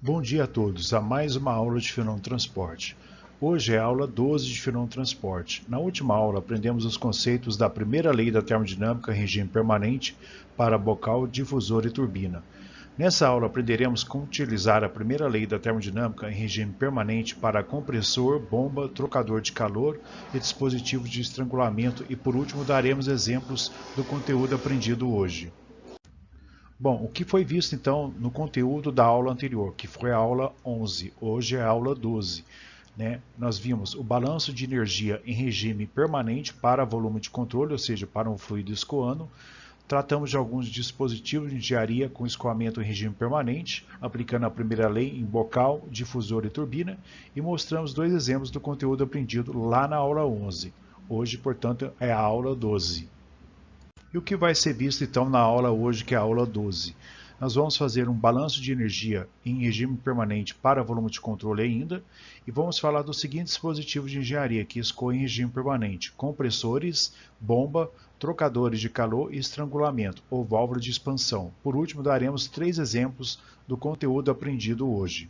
Bom dia a todos, a mais uma aula de Fenômeno Transporte. Hoje é a aula 12 de Fenômeno Transporte. Na última aula aprendemos os conceitos da primeira lei da termodinâmica em regime permanente para bocal, difusor e turbina. Nessa aula aprenderemos como utilizar a primeira lei da termodinâmica em regime permanente para compressor, bomba, trocador de calor e dispositivos de estrangulamento e por último daremos exemplos do conteúdo aprendido hoje. Bom, o que foi visto então no conteúdo da aula anterior, que foi a aula 11, hoje é a aula 12, né? Nós vimos o balanço de energia em regime permanente para volume de controle, ou seja, para um fluido escoando. Tratamos de alguns dispositivos de engenharia com escoamento em regime permanente, aplicando a primeira lei em bocal, difusor e turbina, e mostramos dois exemplos do conteúdo aprendido lá na aula 11. Hoje, portanto, é a aula 12. E o que vai ser visto então na aula hoje, que é a aula 12? Nós vamos fazer um balanço de energia em regime permanente para volume de controle ainda, e vamos falar dos seguintes dispositivos de engenharia que escoem em regime permanente: compressores, bomba, trocadores de calor e estrangulamento, ou válvula de expansão. Por último, daremos 3 exemplos do conteúdo aprendido hoje.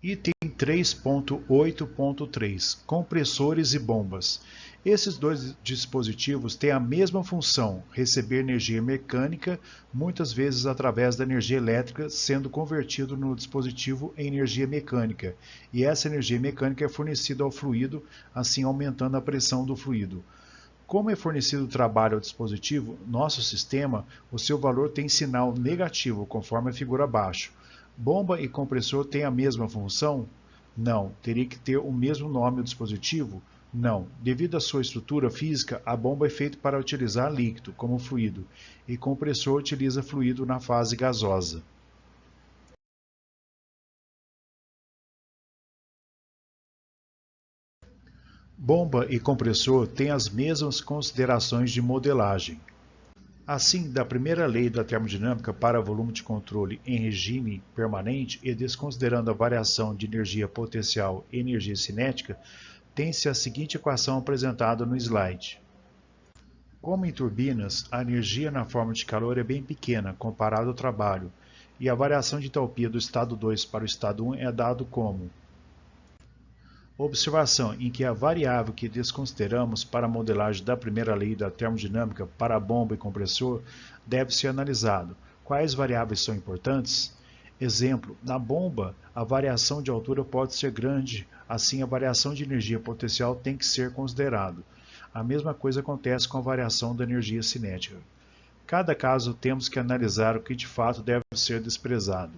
Item 3.8.3 Compressores e bombas. Esses dois dispositivos têm a mesma função, receber energia mecânica, muitas vezes através da energia elétrica, sendo convertido no dispositivo em energia mecânica, e essa energia mecânica é fornecida ao fluido, assim aumentando a pressão do fluido. Como é fornecido o trabalho ao dispositivo, nosso sistema, o seu valor tem sinal negativo, conforme a figura abaixo. Bomba e compressor têm a mesma função? Não. Teria que ter o mesmo nome do dispositivo? Não. Devido à sua estrutura física, a bomba é feita para utilizar líquido, como fluido, e compressor utiliza fluido na fase gasosa. Bomba e compressor têm as mesmas considerações de modelagem. Assim, da primeira lei da termodinâmica para volume de controle em regime permanente e desconsiderando a variação de energia potencial e energia cinética, tem-se a seguinte equação apresentada no slide. Como em turbinas, a energia na forma de calor é bem pequena comparado ao trabalho, e a variação de entalpia do estado 2 para o estado 1 é dado como observação em que a variável que desconsideramos para a modelagem da primeira lei da termodinâmica para a bomba e compressor deve ser analisado. Quais variáveis são importantes? Exemplo, na bomba, a variação de altura pode ser grande, assim a variação de energia potencial tem que ser considerado. A mesma coisa acontece com a variação da energia cinética. Cada caso temos que analisar o que de fato deve ser desprezado.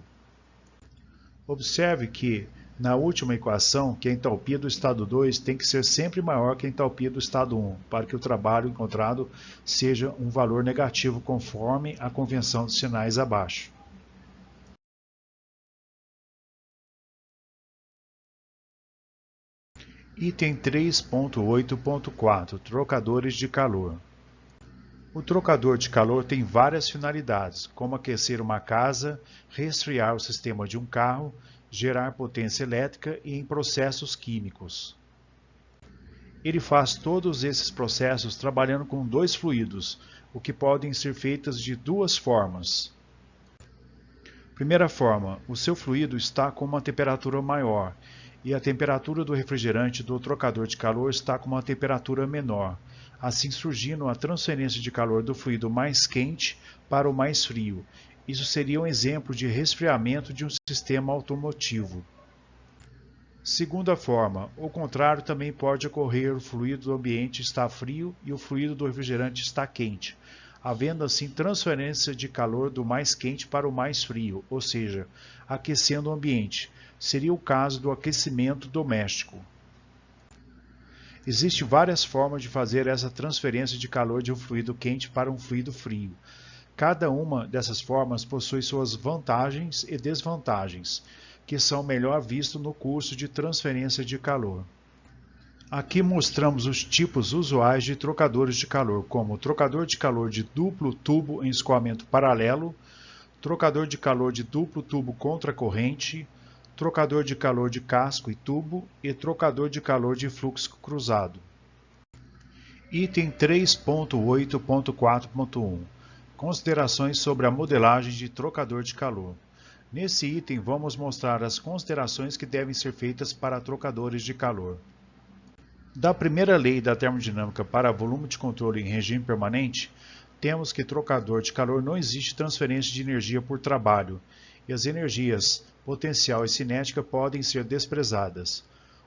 Observe que, na última equação, que a entalpia do estado 2 tem que ser sempre maior que a entalpia do estado 1, para que o trabalho encontrado seja um valor negativo conforme a convenção dos sinais abaixo. Item 3.8.4 Trocadores de calor. O trocador de calor tem várias finalidades, como aquecer uma casa, resfriar o sistema de um carro, gerar potência elétrica e em processos químicos. Ele faz todos esses processos trabalhando com dois fluidos, o que podem ser feitos de duas formas. Primeira forma, o seu fluido está com uma temperatura maior e a temperatura do refrigerante do trocador de calor está com uma temperatura menor, assim surgindo a transferência de calor do fluido mais quente para o mais frio. Isso seria um exemplo de resfriamento de um sistema automotivo. Segunda forma, o contrário também pode ocorrer: o fluido do ambiente está frio e o fluido do refrigerante está quente, havendo assim transferência de calor do mais quente para o mais frio, ou seja, aquecendo o ambiente. Seria o caso do aquecimento doméstico. Existem várias formas de fazer essa transferência de calor de um fluido quente para um fluido frio. Cada uma dessas formas possui suas vantagens e desvantagens, que são melhor vistos no curso de transferência de calor. Aqui mostramos os tipos usuais de trocadores de calor, como trocador de calor de duplo tubo em escoamento paralelo, trocador de calor de duplo tubo contracorrente, trocador de calor de casco e tubo e trocador de calor de fluxo cruzado. Item 3.8.4.1 Considerações sobre a modelagem de trocador de calor. Nesse item, vamos mostrar as considerações que devem ser feitas para trocadores de calor. Da primeira lei da termodinâmica para volume de controle em regime permanente, temos que trocador de calor não existe transferência de energia por trabalho, e as energias potencial e cinética podem ser desprezadas.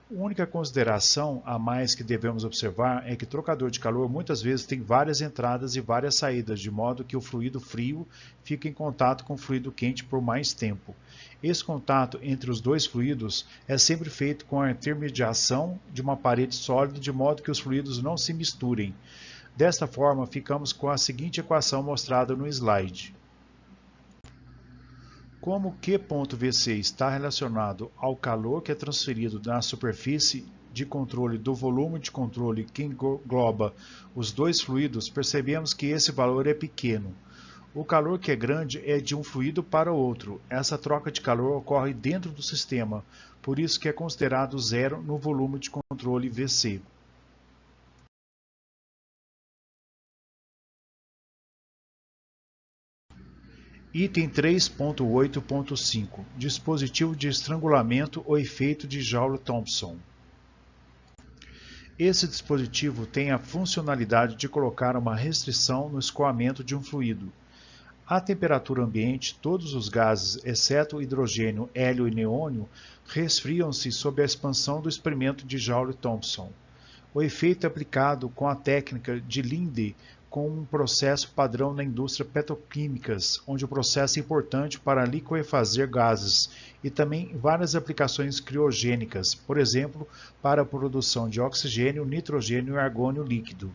A única consideração a mais que devemos observar é que trocador de calor muitas vezes tem várias entradas e várias saídas, de modo que o fluido frio fica em contato com o fluido quente por mais tempo. Esse contato entre os dois fluidos é sempre feito com a intermediação de uma parede sólida, de modo que os fluidos não se misturem. Desta forma, ficamos com a seguinte equação mostrada no slide. Como Q.Vc está relacionado ao calor que é transferido na superfície de controle do volume de controle que engloba os dois fluidos, percebemos que esse valor é pequeno. O calor que é grande é de um fluido para o outro. Essa troca de calor ocorre dentro do sistema, por isso que é considerado zero no volume de controle Vc. Item 3.8.5 Dispositivo de estrangulamento ou efeito de Joule-Thomson. Esse dispositivo tem a funcionalidade de colocar uma restrição no escoamento de um fluido. À temperatura ambiente, todos os gases, exceto hidrogênio, hélio e neônio, resfriam-se sob a expansão do experimento de Joule-Thomson. O efeito é aplicado com a técnica de Linde, com um processo padrão na indústria petroquímicas, onde o processo é importante para liquefazer gases, e também várias aplicações criogênicas, por exemplo, para a produção de oxigênio, nitrogênio e argônio líquido.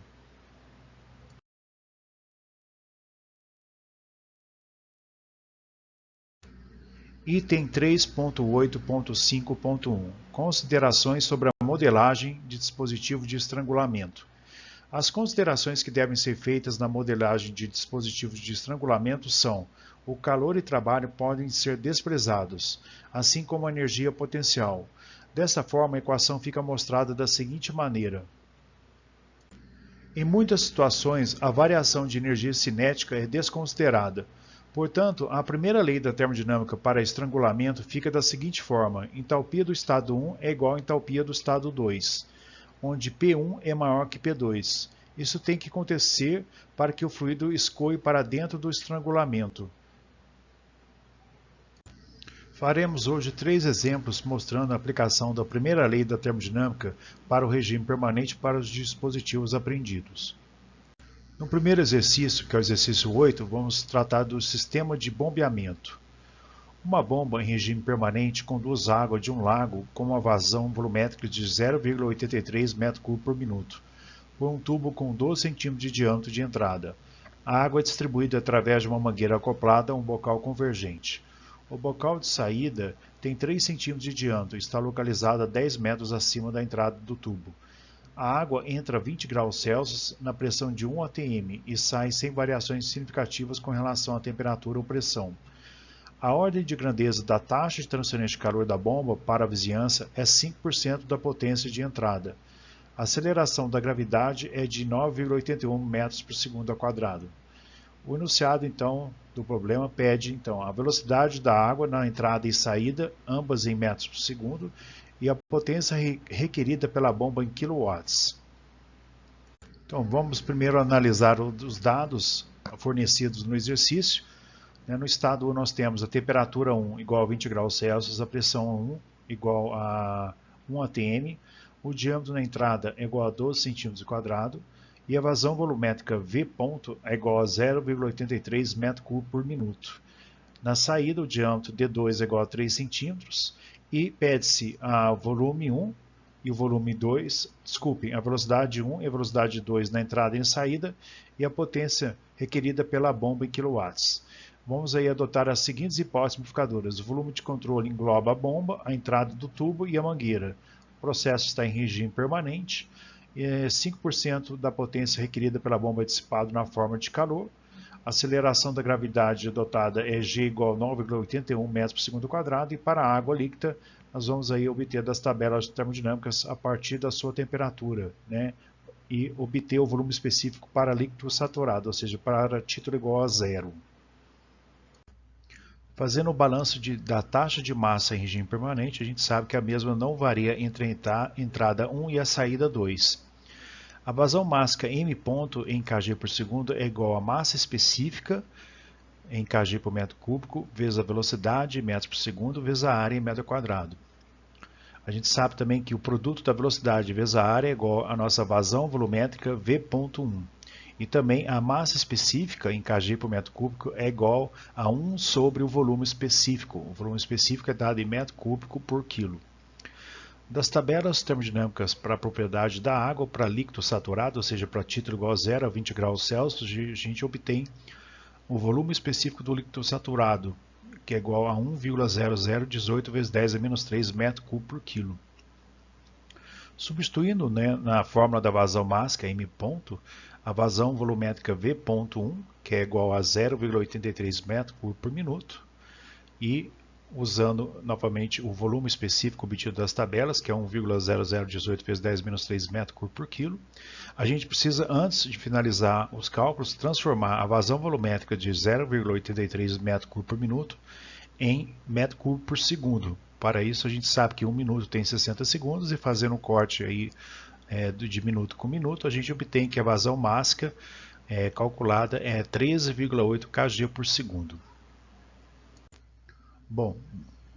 Item 3.8.5.1 Considerações sobre a modelagem de dispositivo de estrangulamento. As considerações que devem ser feitas na modelagem de dispositivos de estrangulamento são: o calor e trabalho podem ser desprezados, assim como a energia potencial. Dessa forma, a equação fica mostrada da seguinte maneira. Em muitas situações, a variação de energia cinética é desconsiderada. Portanto, a primeira lei da termodinâmica para estrangulamento fica da seguinte forma: entalpia do estado 1 é igual a entalpia do estado 2. Onde P1 é maior que P2. Isso tem que acontecer para que o fluido escoe para dentro do estrangulamento. Faremos hoje 3 exemplos mostrando a aplicação da primeira lei da termodinâmica para o regime permanente para os dispositivos aprendidos. No primeiro exercício, que é o exercício 8, vamos tratar do sistema de bombeamento. Uma bomba em regime permanente conduz água de um lago com uma vazão volumétrica de 0,83 m3 por minuto, por um tubo com 12 cm de diâmetro de entrada. A água é distribuída através de uma mangueira acoplada a um bocal convergente. O bocal de saída tem 3 cm de diâmetro e está localizado a 10 metros acima da entrada do tubo. A água entra a 20 graus Celsius na pressão de 1 atm e sai sem variações significativas com relação à temperatura ou pressão. A ordem de grandeza da taxa de transferência de calor da bomba para a vizinhança é 5% da potência de entrada. A aceleração da gravidade é de 9,81 metros por segundo ao quadrado. O enunciado, então, do problema pede a velocidade da água na entrada e saída, ambas em metros por segundo, e a potência requerida pela bomba em quilowatts. Então, vamos primeiro analisar os dados fornecidos no exercício. No estado 1 nós temos a temperatura 1 igual a 20 graus Celsius, a pressão 1 igual a 1 atm, o diâmetro na entrada é igual a 12 cm² e a vazão volumétrica V ponto é igual a 0,83 m3 por minuto. Na saída, o diâmetro D2 é igual a 3 cm e pede-se a volume 1 e o volume 2, a velocidade 1 e a velocidade 2 na entrada e na saída e a potência requerida pela bomba em kilowatts. Vamos aí adotar as seguintes hipóteses simplificadoras. O volume de controle engloba a bomba, a entrada do tubo e a mangueira. O processo está em regime permanente. 5% da potência requerida pela bomba é dissipado na forma de calor. A aceleração da gravidade adotada é G igual a 9,81 metros por segundo quadrado. E para a água líquida, nós vamos aí obter das tabelas termodinâmicas a partir da sua temperatura, e obter o volume específico para líquido saturado, ou seja, para título igual a 0. Fazendo o balanço da taxa de massa em regime permanente, a gente sabe que a mesma não varia entre a entrada 1 e a saída 2. A vazão mássica M ponto em kg por segundo é igual à massa específica em kg por metro cúbico, vezes a velocidade em metros por segundo, vezes a área em metro quadrado. A gente sabe também que o produto da velocidade vezes a área é igual à nossa vazão volumétrica V.1. E também a massa específica em kg por metro cúbico é igual a 1 sobre o volume específico. O volume específico é dado em metro cúbico por quilo. Das tabelas termodinâmicas para a propriedade da água para líquido saturado, ou seja, para título igual a 0 a 20 graus Celsius, a gente obtém o volume específico do líquido saturado, que é igual a 1,0018 vezes 10 a menos 3 metro cúbico por quilo. Substituindo, né, na fórmula da vazão mássica M ponto, a vazão volumétrica V.1, que é igual a 0,83 metro cúbico por minuto, e usando novamente o volume específico obtido das tabelas, que é 1,0018 vezes 10 menos 3 metro cúbico por quilo, a gente precisa, antes de finalizar os cálculos, transformar a vazão volumétrica de 0,83 metro cúbico por minuto em metro cúbico por segundo. Para isso, a gente sabe que 1 minuto tem 60 segundos, e fazendo um corte aí, de minuto com minuto, a gente obtém que a vazão mássica calculada é 13,8 kg por segundo. Bom,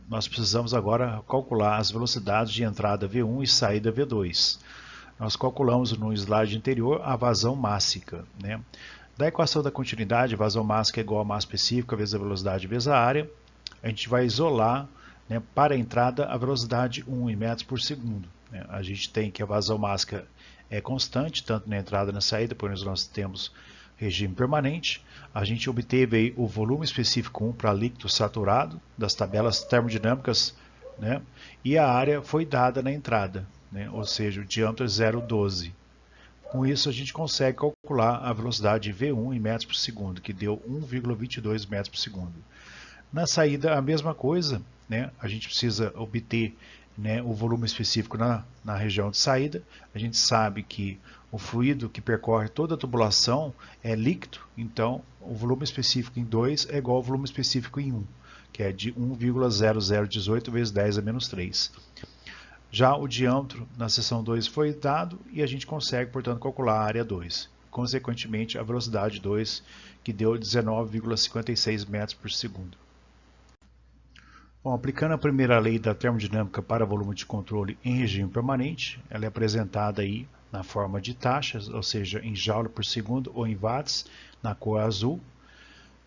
nós precisamos agora calcular as velocidades de entrada V1 e saída V2. Nós calculamos no slide anterior a vazão mássica, né? Da equação da continuidade, vazão mássica é igual a massa específica vezes a velocidade vezes a área. A gente vai isolar, né, para a entrada a velocidade 1 em metros por segundo. A gente tem que a vazão mássica é constante, tanto na entrada e na saída, pois nós temos regime permanente. A gente obteve aí o volume específico 1 para líquido saturado, das tabelas termodinâmicas, né, e a área foi dada na entrada, né, ou seja, o diâmetro é 0,12. Com isso, a gente consegue calcular a velocidade V1 em metros por segundo, que deu 1,22 metros por segundo. Na saída, a mesma coisa, né, a gente precisa obter, né, o volume específico na região de saída. A gente sabe que o fluido que percorre toda a tubulação é líquido, então o volume específico em 2 é igual ao volume específico em 1, que é de 1,0018 vezes 10 a menos 3. Já o diâmetro na seção 2 foi dado e a gente consegue, portanto, calcular a área 2. Consequentemente, a velocidade 2, que deu 19,56 metros por segundo. Bom, aplicando a primeira lei da termodinâmica para volume de controle em regime permanente, ela é apresentada aí na forma de taxas, ou seja, em joule por segundo ou em watts, na cor azul.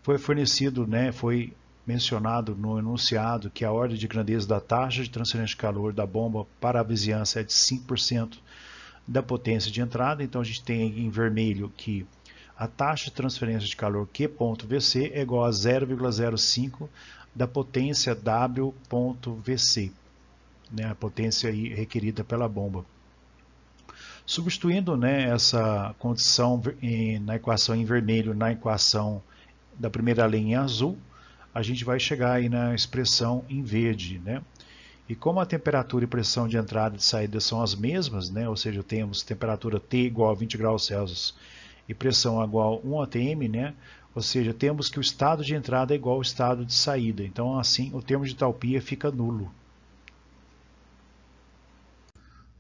Foi fornecido, né, foi mencionado no enunciado que a ordem de grandeza da taxa de transferência de calor da bomba para a vizinhança é de 5% da potência de entrada. Então a gente tem em vermelho que a taxa de transferência de calor Q.Vc é igual a 0,05 da potência W.Vc, né, a potência aí requerida pela bomba. Substituindo, né, essa condição na equação em vermelho na equação da primeira lei em azul, a gente vai chegar aí na expressão em verde, né? E como a temperatura e pressão de entrada e de saída são as mesmas, né, ou seja, temos temperatura T igual a 20 graus Celsius e pressão igual a 1 atm, né? Ou seja, temos que o estado de entrada é igual ao estado de saída. Então, assim, o termo de entalpia fica nulo.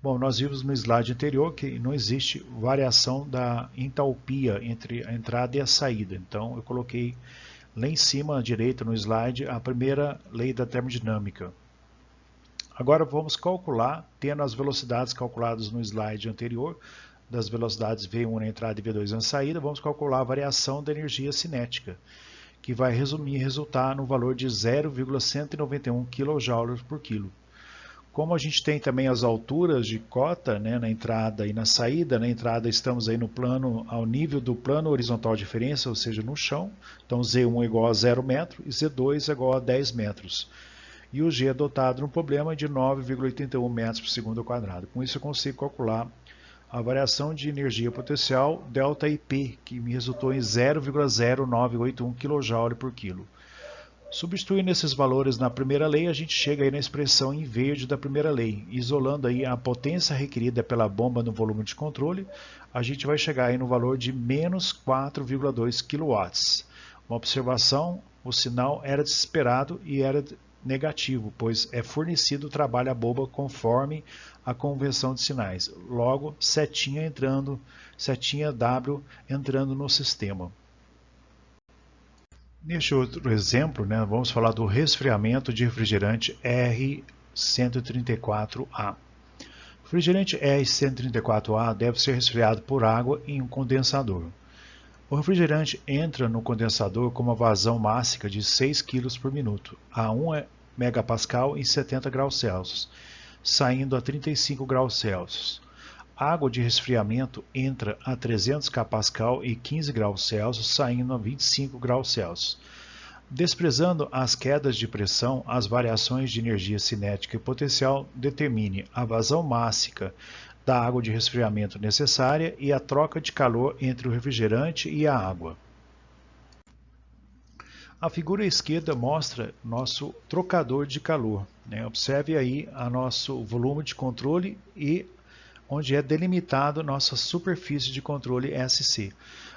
Bom, nós vimos no slide anterior que não existe variação da entalpia entre a entrada e a saída. Então, eu coloquei lá em cima à direita no slide a primeira lei da termodinâmica. Agora vamos calcular, tendo as velocidades calculadas no slide anterior, das velocidades V1 na entrada e V2 na saída, vamos calcular a variação da energia cinética, que vai resultar no valor de 0,191 kJ por quilo. Como a gente tem também as alturas de cota, né, na entrada e na saída, na entrada estamos aí no plano, ao nível do plano horizontal de referência, ou seja, no chão, então Z1 é igual a 0 metro e Z2 é igual a 10 metros. E o G adotado no problema é de 9,81 metros por segundo ao quadrado. Com isso eu consigo calcular a variação de energia potencial ΔIP, que me resultou em 0,0981 kJ por quilo. Substituindo esses valores na primeira lei, a gente chega aí na expressão em verde da primeira lei. Isolando aí a potência requerida pela bomba no volume de controle, a gente vai chegar aí no valor de menos 4,2 kW. Uma observação, o sinal era desesperado e era negativo, pois é fornecido o trabalho a boba conforme a convenção de sinais. Logo, setinha W entrando no sistema. Neste outro exemplo, né, vamos falar do resfriamento de refrigerante R134A. O refrigerante R134A deve ser resfriado por água em um condensador. O refrigerante entra no condensador com uma vazão máxima de 6 kg por minuto, a 1 MPa em 70 graus Celsius, saindo a 35 graus Celsius. A água de resfriamento entra a 300 kPa e 15 graus Celsius, saindo a 25 graus Celsius. Desprezando as quedas de pressão, as variações de energia cinética e potencial determine a vazão máxima da água de resfriamento necessária e a troca de calor entre o refrigerante e a água. A figura à esquerda mostra nosso trocador de calor, né? Observe aí a nosso volume de controle e onde é delimitado nossa superfície de controle SC.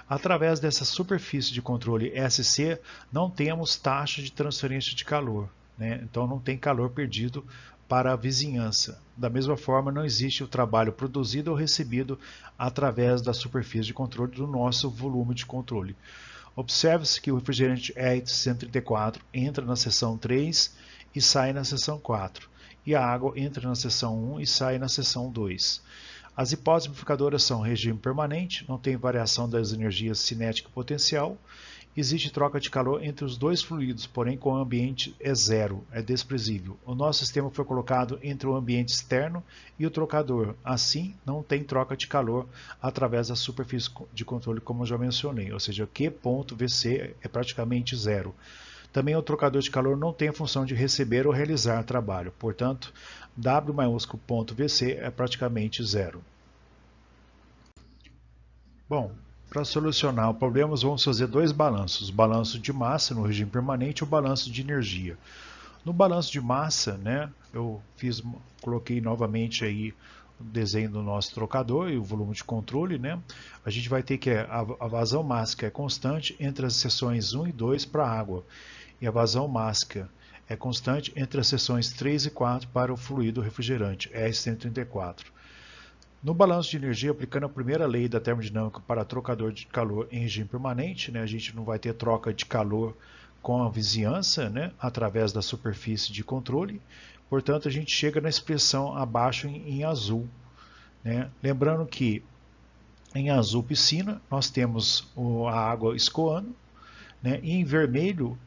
Através dessa superfície de controle SC, não temos taxa de transferência de calor, né? Então não tem calor perdido para a vizinhança. Da mesma forma, não existe o trabalho produzido ou recebido através da superfície de controle do nosso volume de controle. Observe-se que o refrigerante R134 entra na seção 3 e sai na seção 4, e a água entra na seção 1 e sai na seção 2. As hipóteses amplificadoras são regime permanente, não tem variação das energias cinética e potencial, existe troca de calor entre os dois fluidos, porém com o ambiente é zero, é desprezível. O nosso sistema foi colocado entre o ambiente externo e o trocador, assim não tem troca de calor através da superfície de controle, como eu já mencionei, ou seja, Q.VC é praticamente zero. Também o trocador de calor não tem a função de receber ou realizar trabalho, portanto, W maiúsculo ponto VC é praticamente zero. Bom, para solucionar o problema, vamos fazer dois balanços, o balanço de massa no regime permanente e o balanço de energia. No balanço de massa, né, eu coloquei novamente aí o desenho do nosso trocador e o volume de controle, né? A gente vai ter que a vazão máxima é constante entre as seções 1 e 2 para a água, e a vazão máxima é constante entre as seções 3 e 4 para o fluido refrigerante, R134. No balanço de energia, aplicando a primeira lei da termodinâmica para trocador de calor em regime permanente, né, a gente não vai ter troca de calor com a vizinhança, né, através da superfície de controle. Portanto, a gente chega na expressão abaixo em azul, né? Lembrando que em azul piscina nós temos a água escoando, né, e em vermelho,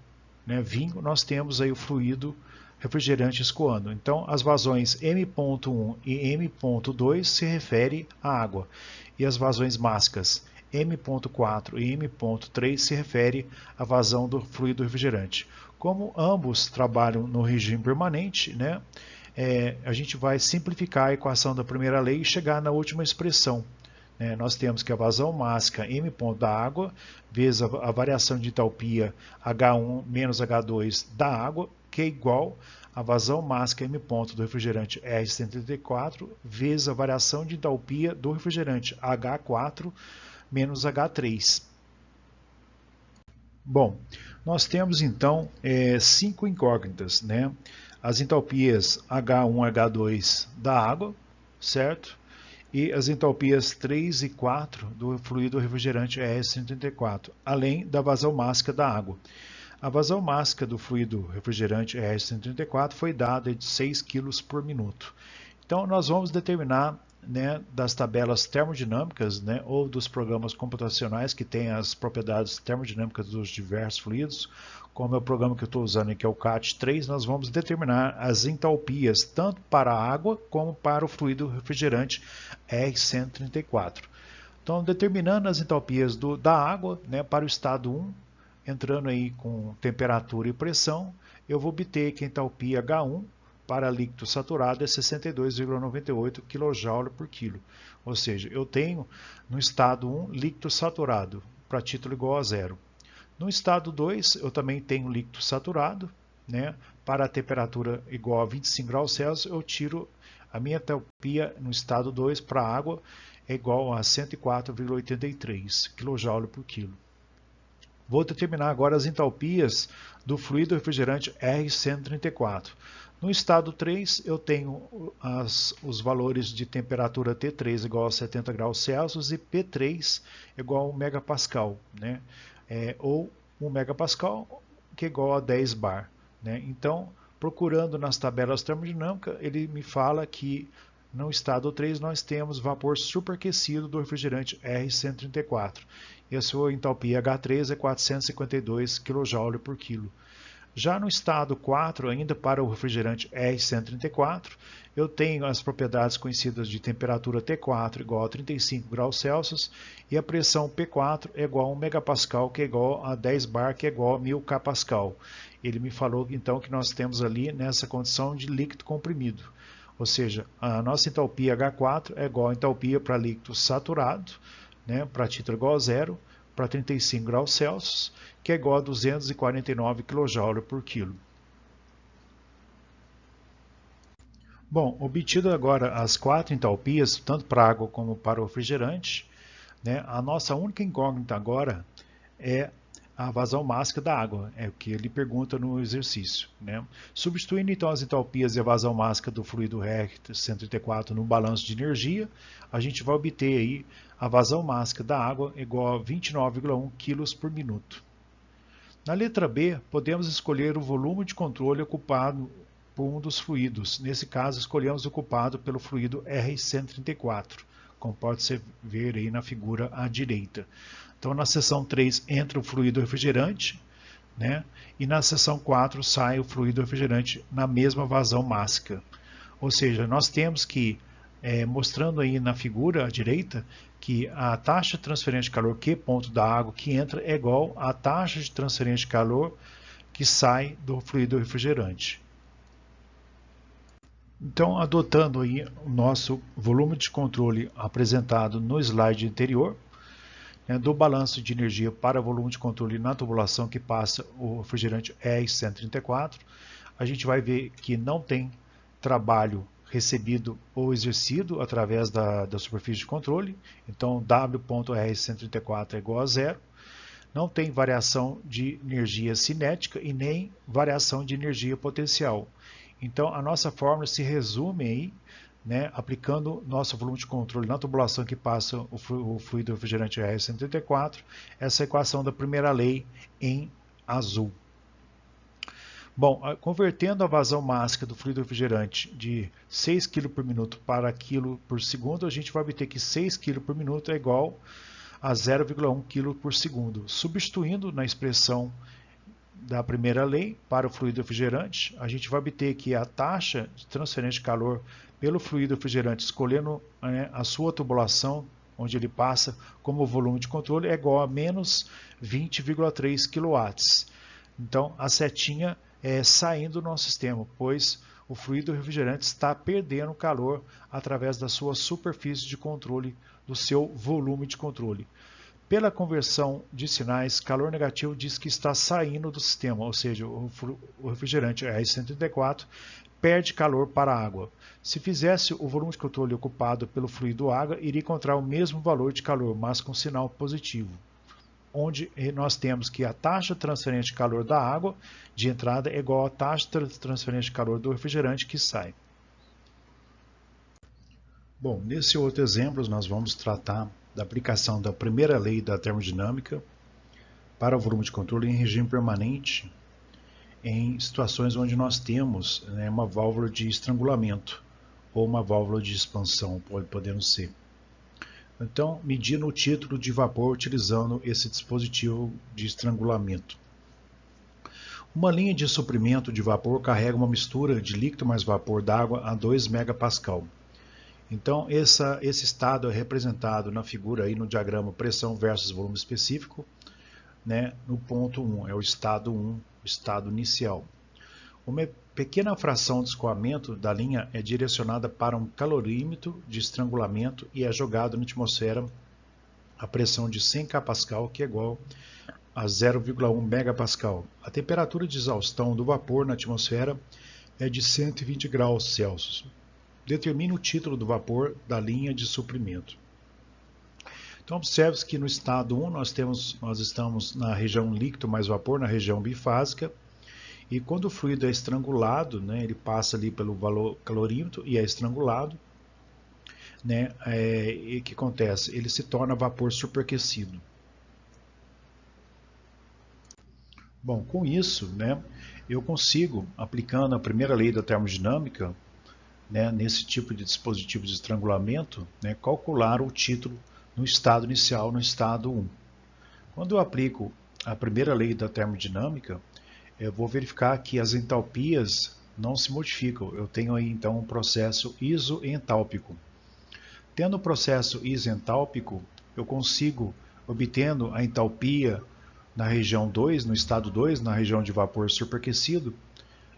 né, vinho, nós temos aí o fluido refrigerante escoando. Então, as vazões M.1 e M.2 se referem à água, e as vazões máximas M.4 e M.3 se refere à vazão do fluido refrigerante. Como ambos trabalham no regime permanente, né, a gente vai simplificar a equação da primeira lei e chegar na última expressão. Nós temos que a vazão máxima M ponto da água vezes a variação de entalpia H1 menos H2 da água, que é igual a vazão máxima M ponto do refrigerante R134 vezes a variação de entalpia do refrigerante H4 menos H3. Bom, nós temos então 5 incógnitas, né? As entalpias H1 e H2 da água, certo? E as entalpias 3 e 4 do fluido refrigerante R134, além da vazão máxima da água. A vazão máxima do fluido refrigerante R134 foi dada de 6 kg por minuto. Então, nós vamos determinar, né, das tabelas termodinâmicas, né, ou dos programas computacionais que têm as propriedades termodinâmicas dos diversos fluidos, como é o programa que eu estou usando aqui, é o CAT3, nós vamos determinar as entalpias tanto para a água como para o fluido refrigerante R134. Então, determinando as entalpias da água, né, para o estado 1, entrando aí com temperatura e pressão, eu vou obter que a entalpia H1 para líquido saturado é 62,98 kJ por quilo. Ou seja, eu tenho no estado 1 líquido saturado, para título igual a zero. No estado 2, eu também tenho líquido saturado, né? Para a temperatura igual a 25 graus Celsius, eu tiro a minha entalpia no estado 2 para a água é igual a 104,83 kJ por quilo. Vou determinar agora as entalpias do fluido refrigerante R134. No estado 3, eu tenho os valores de temperatura T3 igual a 70 graus Celsius e P3 igual a 1 megapascal, né? Ou 1 megapascal, que é igual a 10 bar. Né? Então, procurando nas tabelas termodinâmicas, ele me fala que no estado 3 nós temos vapor superaquecido do refrigerante R134. E a sua entalpia H3 é 452 kJ por quilo. Já no estado 4, ainda para o refrigerante R134, eu tenho as propriedades conhecidas de temperatura T4 igual a 35 graus Celsius e a pressão P4 é igual a 1 megapascal, que é igual a 10 bar, que é igual a 1000 kPa. Ele me falou então que nós temos ali nessa condição de líquido comprimido. Ou seja, a nossa entalpia H4 é igual a entalpia para líquido saturado, né, para título igual a zero, para 35 graus Celsius, que é igual a 249 kJ por quilo. Bom, obtido agora as 4 entalpias, tanto para a água como para o refrigerante, né, a nossa única incógnita agora é a vazão mássica da água, é o que ele pergunta no exercício. Né? Substituindo então as entalpias e a vazão mássica do fluido R134 no balanço de energia, a gente vai obter aí a vazão mássica da água igual a 29,1 kg por minuto. Na letra B, podemos escolher o volume de controle ocupado por um dos fluidos. Nesse caso, escolhemos o ocupado pelo fluido R134, como pode ver aí na figura à direita. Então, na seção 3 entra o fluido refrigerante, né? E na seção 4 sai o fluido refrigerante na mesma vazão mássica. Ou seja, nós temos que, mostrando aí na figura à direita, que a taxa de transferência de calor Q ponto da água que entra é igual à taxa de transferência de calor que sai do fluido refrigerante. Então, adotando aí o nosso volume de controle apresentado no slide anterior, do balanço de energia para volume de controle na tubulação que passa o refrigerante R134, a gente vai ver que não tem trabalho recebido ou exercido através da superfície de controle, então W.R134 é igual a zero, não tem variação de energia cinética e nem variação de energia potencial. Então a nossa fórmula se resume aí, né, aplicando nosso volume de controle na tubulação que passa o fluido refrigerante R134, essa equação da primeira lei em azul. Bom, convertendo a vazão mássica do fluido refrigerante de 6 kg por minuto para kg por segundo, a gente vai obter que 6 kg por minuto é igual a 0,1 kg por segundo. Substituindo na expressão da primeira lei para o fluido refrigerante, a gente vai obter que a taxa de transferência de calor pelo fluido refrigerante, escolhendo a sua tubulação, onde ele passa como volume de controle, é igual a menos 20,3 kW. Então, a setinha saindo do nosso sistema, pois o fluido refrigerante está perdendo calor através da sua superfície de controle, do seu volume de controle. Pela conversão de sinais, calor negativo diz que está saindo do sistema, ou seja, o refrigerante R134 perde calor para a água. Se fizesse o volume de controle ocupado pelo fluido água, iria encontrar o mesmo valor de calor, mas com sinal positivo, onde nós temos que a taxa de transferência de calor da água de entrada é igual à taxa de transferência de calor do refrigerante que sai. Bom, nesse outro exemplo nós vamos tratar da aplicação da primeira lei da termodinâmica para o volume de controle em regime permanente em situações onde nós temos uma válvula de estrangulamento ou uma válvula de expansão, podendo ser. Então, medindo o título de vapor utilizando esse dispositivo de estrangulamento. Uma linha de suprimento de vapor carrega uma mistura de líquido mais vapor d'água a 2 megapascal. Então, esse estado é representado na figura, aí no diagrama pressão versus volume específico, né, no ponto 1, é o estado 1, o estado inicial. Uma pequena fração de escoamento da linha é direcionada para um calorímetro de estrangulamento e é jogado na atmosfera a pressão de 100 kPa, que é igual a 0,1 megapascal. A temperatura de exaustão do vapor na atmosfera é de 120 graus Celsius. Determine o título do vapor da linha de suprimento. Então, Então observe que no estado 1 nós estamos na região líquido mais vapor, na região bifásica, e quando o fluido é estrangulado, né, ele passa ali pelo valor calorímetro e é estrangulado, né, e o que acontece? Ele se torna vapor superaquecido. Bom, com isso, né, eu consigo, aplicando a primeira lei da termodinâmica, né, nesse tipo de dispositivo de estrangulamento, né, calcular o título no estado inicial, no estado 1. Quando eu aplico a primeira lei da termodinâmica, eu vou verificar que as entalpias não se modificam. Eu tenho aí então um processo isoentálpico. Tendo o processo isentálpico, eu consigo, obtendo a entalpia na região 2, no estado 2, na região de vapor superaquecido,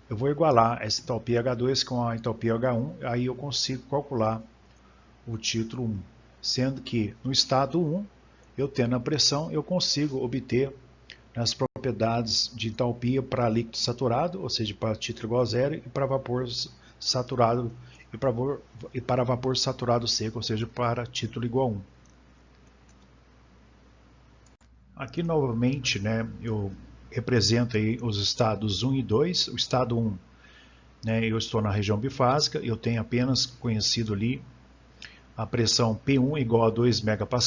eu vou igualar essa entalpia H2 com a entalpia H1, aí eu consigo calcular o título 1. Sendo que no estado 1, eu tendo a pressão, eu consigo obter as propriedades de entalpia para líquido saturado, ou seja, para título igual a zero, e para vapor saturado e para vapor saturado seco, ou seja, para título igual a 1. Aqui novamente, né, eu represento aí os estados 1 e 2. O estado 1, né, eu estou na região bifásica, eu tenho apenas conhecido ali a pressão P1 igual a 2 MPa.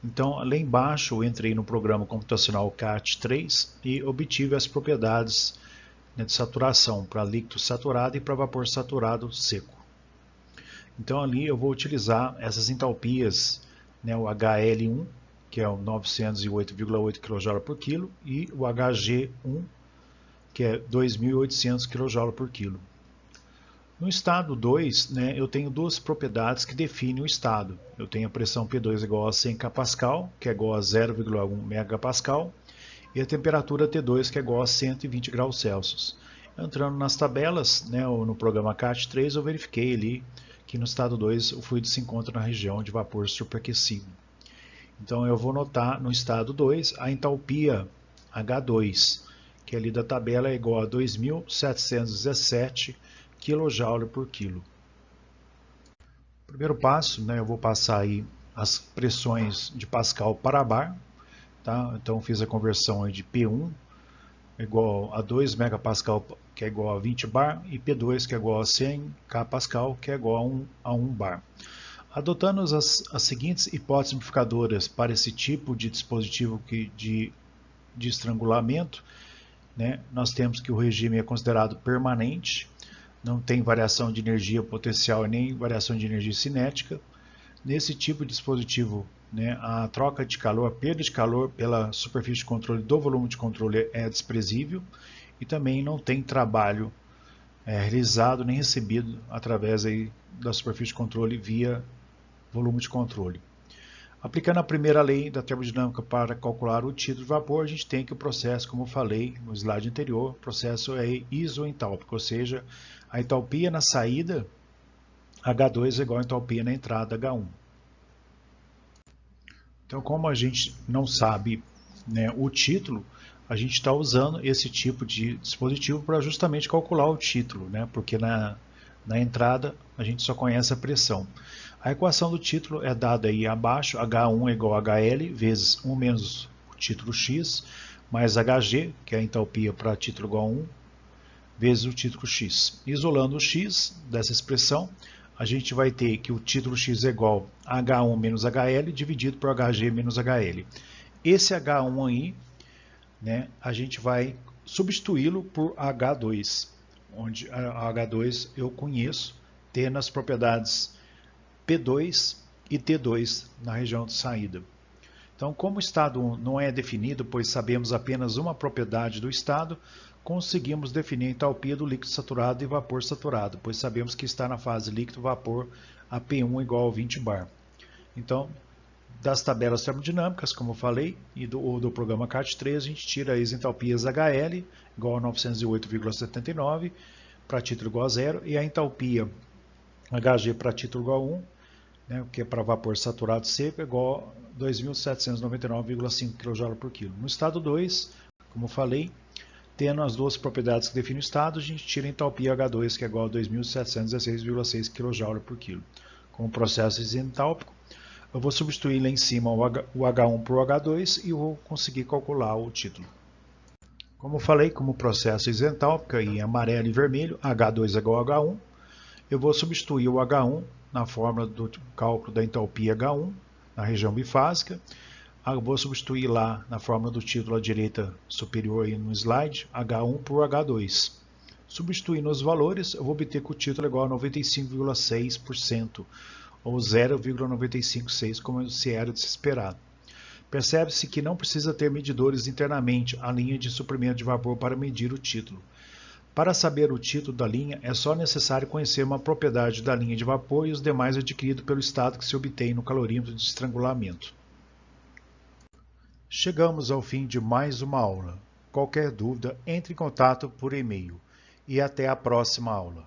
Então, lá embaixo, eu entrei no programa computacional CAT3 e obtive as propriedades, né, de saturação para líquido saturado e para vapor saturado seco. Então, ali eu vou utilizar essas entalpias, né, o HL1, que é o 908,8 kJ por quilo, e o HG1, que é 2.800 kJ por quilo. No estado 2, né, eu tenho duas propriedades que definem o estado. Eu tenho a pressão P2 igual a 100 kPa, que é igual a 0,1 MPa, e a temperatura T2, que é igual a 120 graus Celsius. Entrando nas tabelas, né, no programa CAT3, eu verifiquei ali que no estado 2 o fluido se encontra na região de vapor superaquecido. Então eu vou notar no estado 2 a entalpia H2, que ali da tabela é igual a 2.717 kJ por quilo. Primeiro passo, né, eu vou passar aí as pressões de Pascal para bar, tá? Então fiz a conversão aí de P1 igual a 2 MPa, que é igual a 20 bar, e P2, que é igual a 100 kPa, que é igual a 1 bar. Adotando as seguintes hipóteses simplificadoras para esse tipo de dispositivo de estrangulamento, né, nós temos que o regime é considerado permanente, não tem variação de energia potencial e nem variação de energia cinética. Nesse tipo de dispositivo, né, a troca de calor, a perda de calor pela superfície de controle do volume de controle é desprezível e também não tem trabalho realizado nem recebido através aí da superfície de controle via volume de controle. Aplicando a primeira lei da termodinâmica para calcular o título de vapor, a gente tem que o processo, como eu falei no slide anterior, o processo é isoentálpico, ou seja, a entalpia na saída H2 é igual a entalpia na entrada H1. Então, como a gente não sabe, né, o título, a gente está usando esse tipo de dispositivo para justamente calcular o título, né, porque na entrada a gente só conhece a pressão. A equação do título é dada aí abaixo, H1 é igual a HL vezes 1 menos o título X, mais HG, que é a entalpia para título igual a 1, vezes o título X. Isolando o X dessa expressão, a gente vai ter que o título X é igual a H1 menos HL dividido por HG menos HL. Esse H1 aí, né, a gente vai substituí-lo por H2, onde a H2 eu conheço, tendo as propriedades P2 e T2 na região de saída. Então, como o estado 1 não é definido, pois sabemos apenas uma propriedade do estado, conseguimos definir a entalpia do líquido saturado e vapor saturado, pois sabemos que está na fase líquido-vapor a P1 igual a 20 bar. Então, das tabelas termodinâmicas, como eu falei, e do programa CAT3, a gente tira as entalpias HL igual a 908,79 para título igual a 0 e a entalpia HG para título igual a 1, né, que é para vapor saturado seco, é igual a 2.799,5 kJ por quilo. No estado 2, como eu falei, tendo as duas propriedades que definem o estado, a gente tira a entalpia H2, que é igual a 2.716,6 kJ por quilo. Com o processo isentálpico, Eu vou substituir lá em cima o H1 por H2 e eu vou conseguir calcular o título. Como eu falei, como processo isentálpico, em amarelo e vermelho, H2 é igual a H1, eu vou substituir o H1 na fórmula do cálculo da entalpia H1, na região bifásica. Eu vou substituir lá na fórmula do título à direita superior aí no slide, H1 por H2. Substituindo os valores, eu vou obter que o título é igual a 95,6%, ou 0,956, como se era de se esperar. Percebe-se que não precisa ter medidores internamente à linha de suprimento de vapor para medir o título. Para saber o título da linha, é só necessário conhecer uma propriedade da linha de vapor e os demais adquiridos pelo estado que se obtém no calorímetro de estrangulamento. Chegamos ao fim de mais uma aula. Qualquer dúvida, entre em contato por e-mail. E até a próxima aula.